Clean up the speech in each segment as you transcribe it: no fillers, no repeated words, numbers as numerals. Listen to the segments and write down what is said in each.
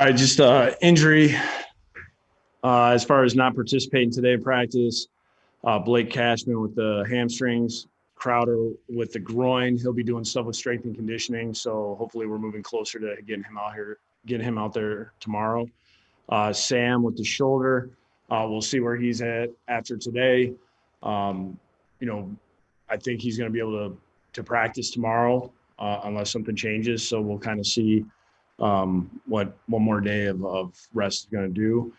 All right, just injury. As far as not participating today in practice, Blake Cashman with the hamstrings, Crowder with the groin. He'll be doing stuff with strength and conditioning. So hopefully we're moving closer to getting him out there tomorrow. Sam with the shoulder. We'll see where he's at after today. I think he's going to be able to practice tomorrow unless something changes. So we'll kind of see what one more day of rest is going to do.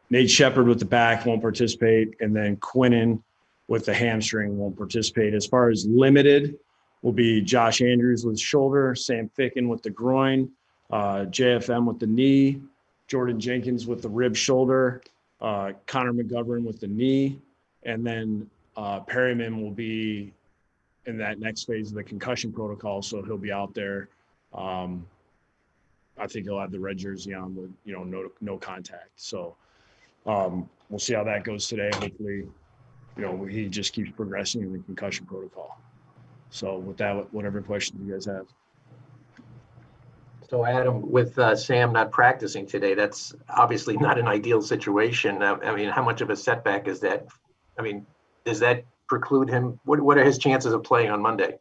Nate Shepard with the back won't participate, and then Quinnen with the hamstring won't participate. As far as limited, will be Josh Andrews with shoulder, Sam Ficken with the groin, JFM with the knee, Jordan Jenkins with the rib shoulder, Connor McGovern with the knee, and then Perryman will be in that next phase of the concussion protocol, so he'll be out there. I think he'll have the red jersey on with, no contact. So we'll see how that goes today. Hopefully, he just keeps progressing in the concussion protocol. So with that, whatever questions you guys have. So Adam, with Sam not practicing today, that's obviously not an ideal situation. How much of a setback is that? Does that preclude him? What are his chances of playing on Monday?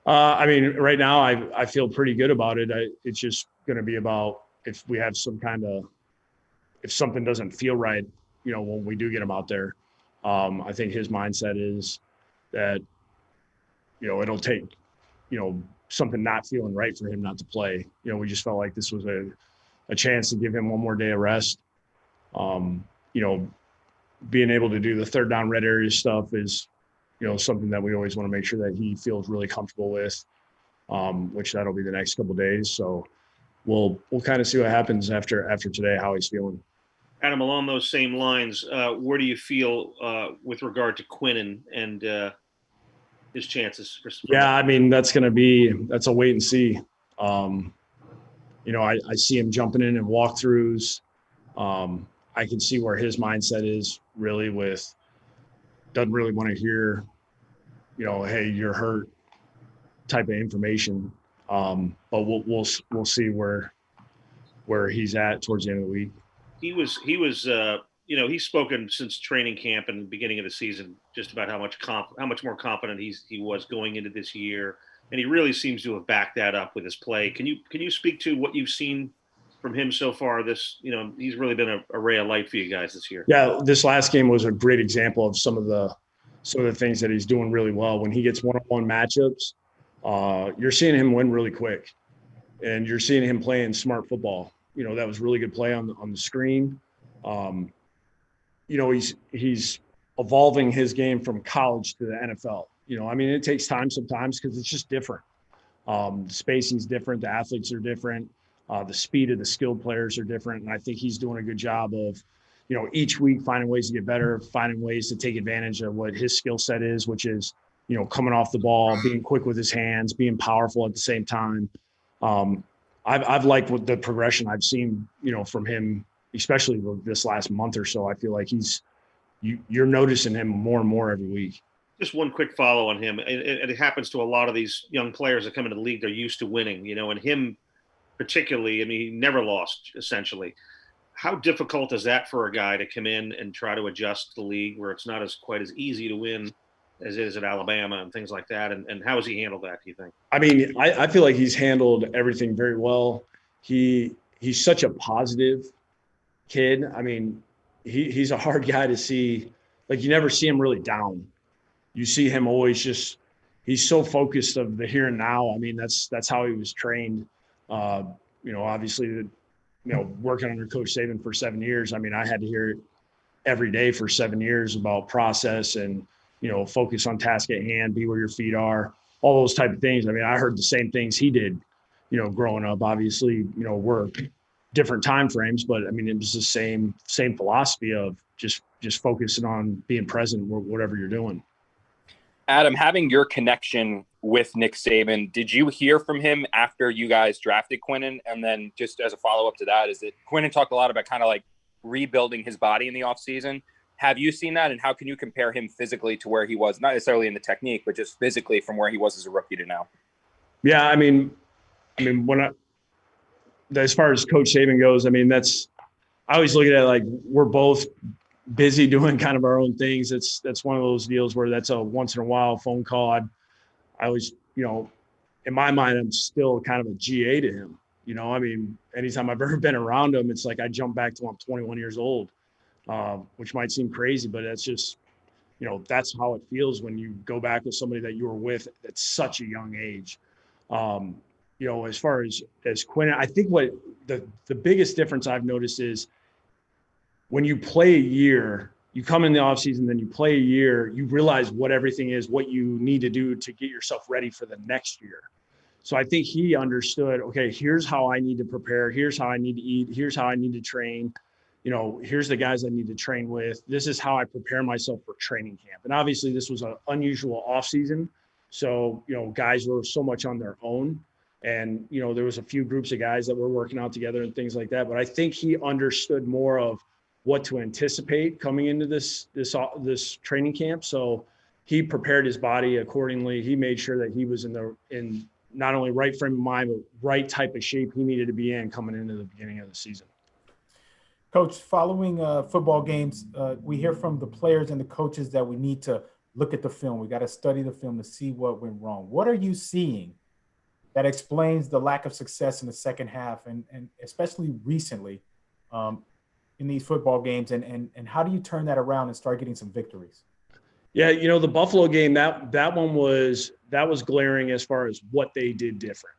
Right now I feel pretty good about it. It's just going to be about if we have if something doesn't feel right, when we do get him out there. I think his mindset is that, it'll take, something not feeling right for him not to play. We just felt like this was a chance to give him one more day of rest. Being able to do the third down red area stuff is, something that we always want to make sure that he feels really comfortable with, which that'll be the next couple of days. So we'll kind of see what happens after today, how he's feeling. Adam, along those same lines, where do you feel with regard to Quinnen and his chances? Yeah, that's a wait and see. I see him jumping in walkthroughs. I can see where his mindset is really doesn't really want to hear, hey, you're hurt type of information. But we'll see where he's at towards the end of the week. He was he's spoken since training camp and the beginning of the season just about how much more confident he was going into this year, and he really seems to have backed that up with his play. Can you speak to what you've seen from him so far? He's really been a ray of light for you guys this year. Yeah, this last game was a great example of some of the things that he's doing really well. When he gets one-on-one matchups, you're seeing him win really quick, and you're seeing him playing smart football. That was really good play on the screen. He's evolving his game from college to the NFL. It takes time sometimes because it's just different. The spacing's different. The athletes are different. The speed of the skilled players are different. And I think he's doing a good job of, each week finding ways to get better, finding ways to take advantage of what his skill set is, which is, coming off the ball, being quick with his hands, being powerful at the same time. I've liked what the progression I've seen, from him, especially this last month or so. I feel like you're noticing him more and more every week. Just one quick follow on him. It happens to a lot of these young players that come into the league. They're used to winning, and him particularly, he never lost essentially. How difficult is that for a guy to come in and try to adjust to the league where it's not quite as easy to win as it is at Alabama and things like that? And how has he handled that, do you think? I feel like he's handled everything very well. He's such a positive kid. He's a hard guy to see. Like, you never see him really down. You see him always he's so focused of the here and now. That's how he was trained. Obviously, working under Coach Saban for 7 years. I had to hear it every day for 7 years about process and, focus on task at hand, be where your feet are, all those type of things. I heard the same things he did, growing up. Obviously, we're different time frames, but it was the same philosophy of just focusing on being present whatever you're doing. Adam, having your connection with Nick Saban, did you hear from him after you guys drafted Quinnen? And then just as a follow-up to that, is that Quinnen talked a lot about kind of like rebuilding his body in the offseason. Have you seen that? And how can you compare him physically to where he was, not necessarily in the technique, but just physically from where he was as a rookie to now? Yeah, when as far as Coach Saban goes, I mean, I always look at it like we're both busy doing kind of our own things. That's one of those deals where that's a once in a while phone call. I always, in my mind, I'm still kind of a GA to him. I mean, anytime I've ever been around him, it's like I jump back to when I'm 21 years old, which might seem crazy, but that's just, that's how it feels when you go back with somebody that you were with at such a young age. As far as Quinnen, I think what the biggest difference I've noticed is when you play a year, you come in the offseason, then you play a year, you realize what everything is, what you need to do to get yourself ready for the next year. So I think he understood, okay, here's how I need to prepare. Here's how I need to eat. Here's how I need to train. Here's the guys I need to train with. This is how I prepare myself for training camp. And obviously this was an unusual offseason. So, guys were so much on their own. And, there was a few groups of guys that were working out together and things like that. But I think he understood more of what to anticipate coming into this training camp. So he prepared his body accordingly. He made sure that he was in not only right frame of mind, but right type of shape he needed to be in coming into the beginning of the season. Coach, following football games, we hear from the players and the coaches that we need to look at the film. We got to study the film to see what went wrong. What are you seeing that explains the lack of success in the second half and especially recently in these football games? And how do you turn that around and start getting some victories? Yeah, the Buffalo game, that one was glaring as far as what they did different,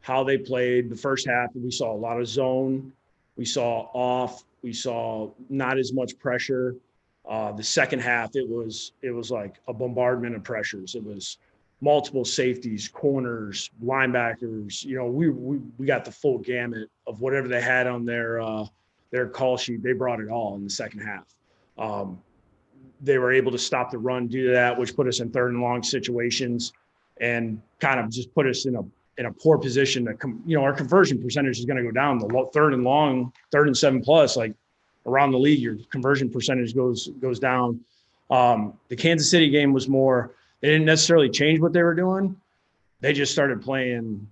how they played. The first half, we saw a lot of zone. We saw off. We saw not as much pressure. The second half, it was like a bombardment of pressures. It was multiple safeties, corners, linebackers. We got the full gamut of whatever they had on their call sheet. They brought it all in the second half. They were able to stop the run due to that, which put us in third and long situations and kind of just put us in a poor position to, our conversion percentage is going to go down. The third and long, 3rd and 7+, like around the league, your conversion percentage goes down. The Kansas City game was more, they didn't necessarily change what they were doing. They just started playing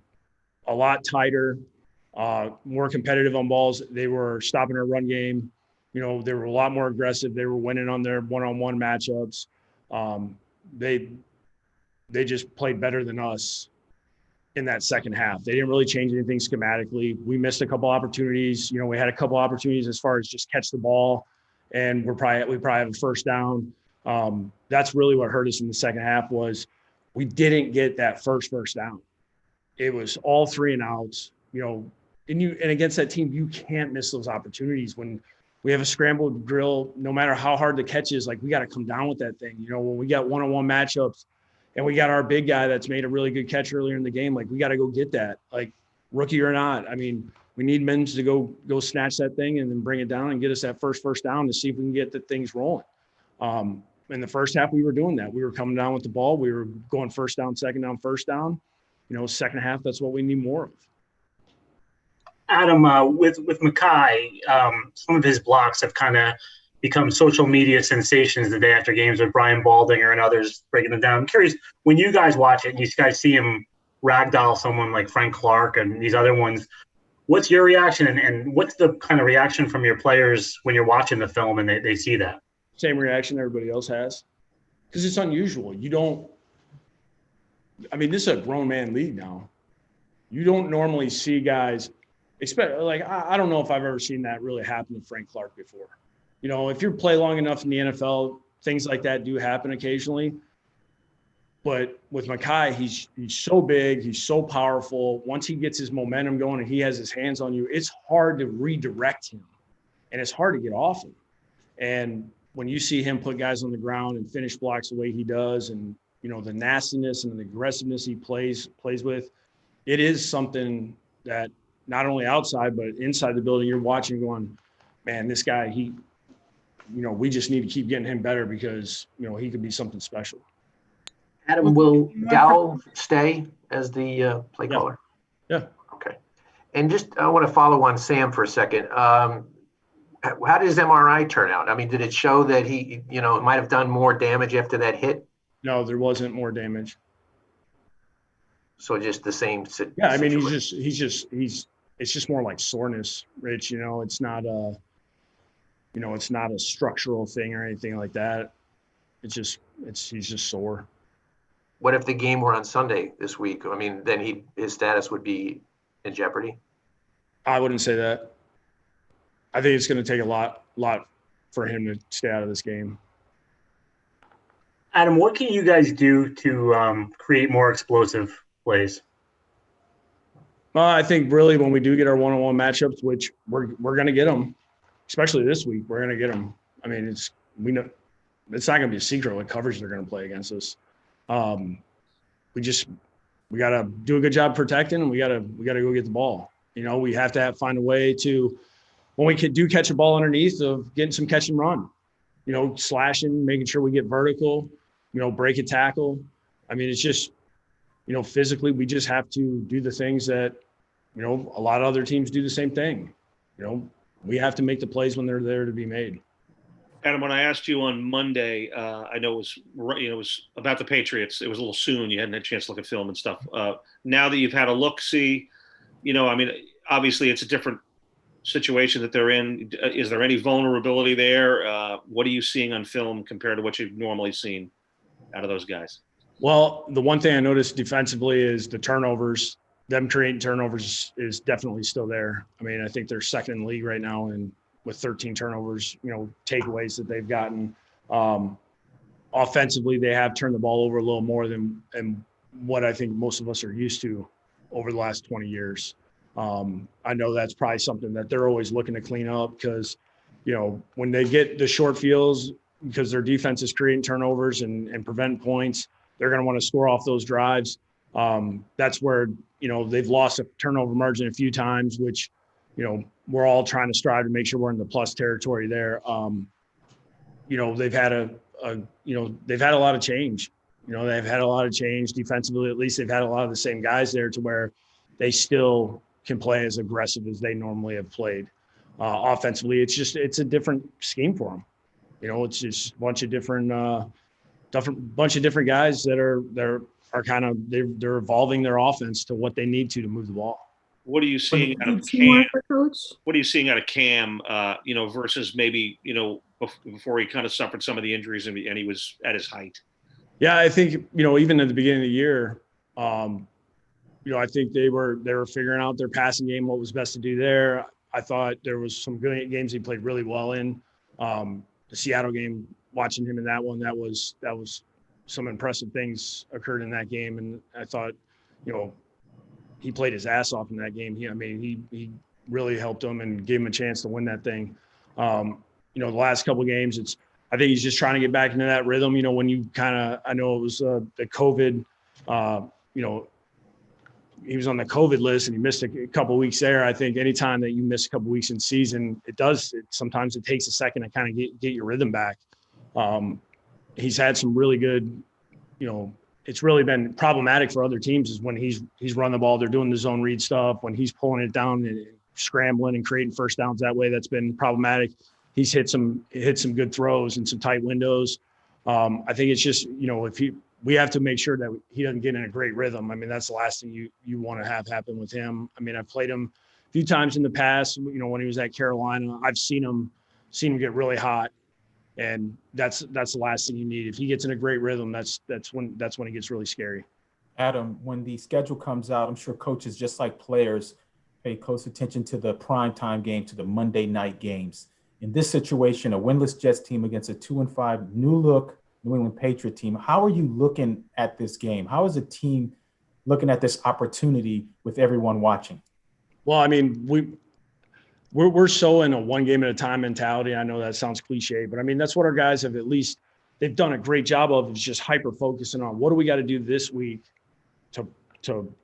a lot tighter, more competitive on balls. They were stopping our run game. They were a lot more aggressive. They were winning on their one-on-one matchups. They just played better than us in that second half. They didn't really change anything schematically. We missed a couple opportunities. We had a couple opportunities as far as just catch the ball, and we probably have a first down. That's really what hurt us in the second half was we didn't get that first down. It was all 3 and outs. And against that team, you can't miss those opportunities when we have a scrambled drill. No matter how hard the catch is, like we got to come down with that thing. When we got one-on-one matchups and we got our big guy that's made a really good catch earlier in the game, like we got to go get that, like rookie or not. I mean, we need Mims to go snatch that thing and then bring it down and get us that first down to see if we can get the things rolling. In the first half, we were doing that. We were coming down with the ball. We were going first down, second down, first down. Second half, that's what we need more of. Adam, with Mekhi, some of his blocks have kind of become social media sensations the day after games with Brian Baldinger and others breaking them down. I'm curious, when you guys watch it and you guys see him ragdoll someone like Frank Clark and these other ones, what's your reaction and what's the kind of reaction from your players when you're watching the film and they see that? Same reaction everybody else has, because it's unusual. This is a grown man league now. You don't normally see guys – I don't know if I've ever seen that really happen to Frank Clark before. If you play long enough in the NFL, things like that do happen occasionally. But with Mekhi, he's so big, he's so powerful. Once he gets his momentum going and he has his hands on you, it's hard to redirect him, and it's hard to get off him. And when you see him put guys on the ground and finish blocks the way he does, and the nastiness and the aggressiveness he plays with, it is something that not only outside, but inside the building, you're watching going, man, this guy, we just need to keep getting him better because, he could be something special. Adam, will Dow stay as the play caller? Yeah. Okay. And I want to follow on Sam for a second. How did his MRI turn out? I mean, did it show that he, might have done more damage after that hit? No, there wasn't more damage. So just the same situation. Yeah, I mean, he's just more like soreness, Rich. It's not a structural thing or anything like that. He's just sore. What if the game were on Sunday this week? I mean, then his status would be in jeopardy. I wouldn't say that. I think it's going to take a lot for him to stay out of this game. Adam, what can you guys do to create more explosive plays? Well, I think really when we do get our one-on-one matchups, which we're going to get them, especially this week, we're going to get them. I mean, we know it's not going to be a secret what coverage they're going to play against us. We got to do a good job protecting, and we got to go get the ball. We have to find a way to, when we do catch a ball underneath, of getting some catch and run. Slashing, making sure we get vertical. Break a tackle. I mean, it's just. Physically, we just have to do the things that, a lot of other teams do the same thing. We have to make the plays when they're there to be made. Adam, when I asked you on Monday, I know it was about the Patriots. It was a little soon. You hadn't had a chance to look at film and stuff. Now that you've had a look-see, obviously it's a different situation that they're in. Is there any vulnerability there? What are you seeing on film compared to what you've normally seen out of those guys? Well, the one thing I noticed defensively is the turnovers. Them creating turnovers is definitely still there. I mean, I think they're second in the league right now, and with 13 turnovers, takeaways that they've gotten. Offensively, they have turned the ball over a little more than what I think most of us are used to over the last 20 years. I know that's probably something that they're always looking to clean up because, when they get the short fields, because their defense is creating turnovers and preventing points, they're going to want to score off those drives. That's where, they've lost a turnover margin a few times, which, we're all trying to strive to make sure we're in the plus territory there. They've had they've had a lot of change. They've had a lot of change defensively. At least they've had a lot of the same guys there to where they still can play as aggressive as they normally have played. Offensively, it's a different scheme for them. It's just a bunch of different guys that are kind of they're evolving their offense to what they need to move the ball. What are you seeing out of Cam? What are you seeing out of Cam? Versus maybe before he kind of suffered some of the injuries and he was at his height. Yeah, I think even at the beginning of the year, I think they were figuring out their passing game, what was best to do there. I thought there was some good games he played really well in. The Seattle game, watching him in that one, that was some impressive things occurred in that game, and I thought, he played his ass off in that game. He really helped them and gave him a chance to win that thing. The last couple of games, I think he's just trying to get back into that rhythm. When you I know it was the COVID, he was on the COVID list and he missed a couple of weeks there. I think anytime that you miss a couple of weeks in season, sometimes it takes a second to kind of get your rhythm back. He's had some really good, it's really been problematic for other teams is when he's run the ball, they're doing the zone read stuff, when he's pulling it down and scrambling and creating first downs that way, that's been problematic. He's hit some good throws and some tight windows. I think it's just, we have to make sure that he doesn't get in a great rhythm. I mean, that's the last thing you want to have happen with him. I mean, I've played him a few times in the past, when he was at Carolina. I've seen him get really hot. And that's the last thing you need. If he gets in a great rhythm, that's when it gets really scary. Adam, when the schedule comes out, I'm sure coaches, just like players, pay close attention to the primetime game, to the Monday night games. In this situation, a winless Jets team against a 2-5 new look New England Patriot team. How are you looking at this game? How is the team looking at this opportunity with everyone watching? Well, I mean, we're so in a one game at a time mentality. I know that sounds cliche, but I mean, that's what our guys have they've done a great job of, is just hyper focusing on what do we got to do this week to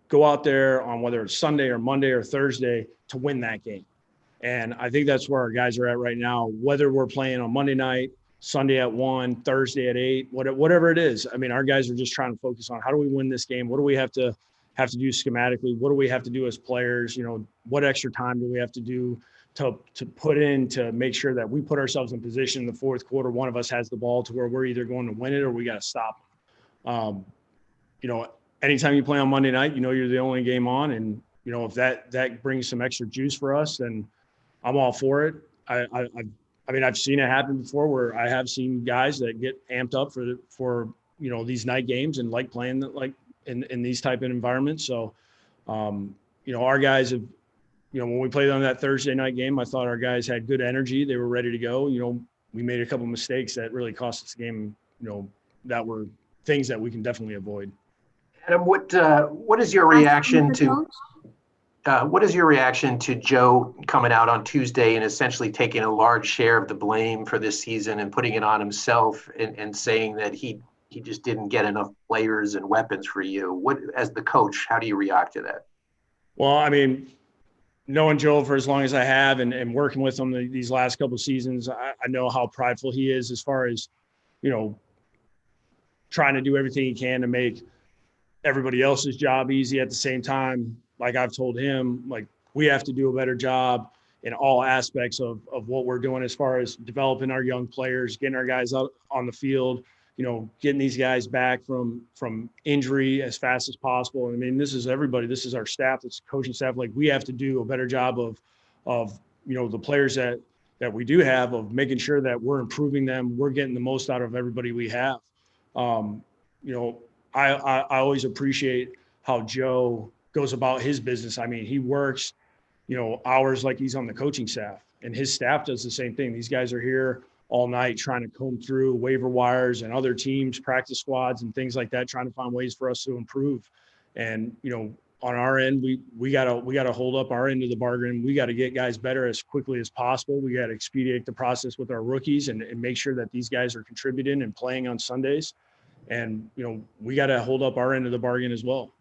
go out there on whether it's Sunday or Monday or Thursday to win that game. And I think that's where our guys are at right now, whether we're playing on Monday night, Sunday at 1, Thursday at 8, whatever it is. I mean, our guys are just trying to focus on how do we win this game? What do we have to do schematically? What do we have to do as players? What extra time do we have to do to put in to make sure that we put ourselves in position in the fourth quarter, one of us has the ball to where we're either going to win it or we got to stop them. Anytime you play on Monday night, you're the only game on, and you know, if that brings some extra juice for us, then I'm all for it. I mean, I've seen it happen before where I have seen guys that get amped up for you know, these night games and like playing like in these type of environments. So, you know, our guys have, you know, when we played on that Thursday night game, I thought our guys had good energy. They were ready to go. You know, we made a couple of mistakes that really cost us the game, you know, that were things that we can definitely avoid. Adam, what is your reaction to Joe coming out on Tuesday and essentially taking a large share of the blame for this season and putting it on himself and saying that he just didn't get enough players and weapons for you? What, as the coach, how do you react to that? Well, I mean, knowing Joe for as long as I have and working with him these last couple of seasons, I know how prideful he is as far as, you know, trying to do everything he can to make everybody else's job easy. At the same time, like I've told him, like, we have to do a better job in all aspects of what we're doing as far as developing our young players, getting our guys out on the field, you know, getting these guys back from injury as fast as possible. I mean, this is everybody. This is our staff. This is coaching staff. Like, we have to do a better job of you know, the players that we do have, of making sure that we're improving them. We're getting the most out of everybody we have. You know, I always appreciate how Joe goes about his business. I mean, he works, you know, hours like he's on the coaching staff, and his staff does the same thing. These guys are here all night trying to comb through waiver wires and other teams, practice squads and things like that, trying to find ways for us to improve. And, you know, on our end, we gotta hold up our end of the bargain. We got to get guys better as quickly as possible. We got to expedite the process with our rookies and make sure that these guys are contributing and playing on Sundays. And, you know, we got to hold up our end of the bargain as well.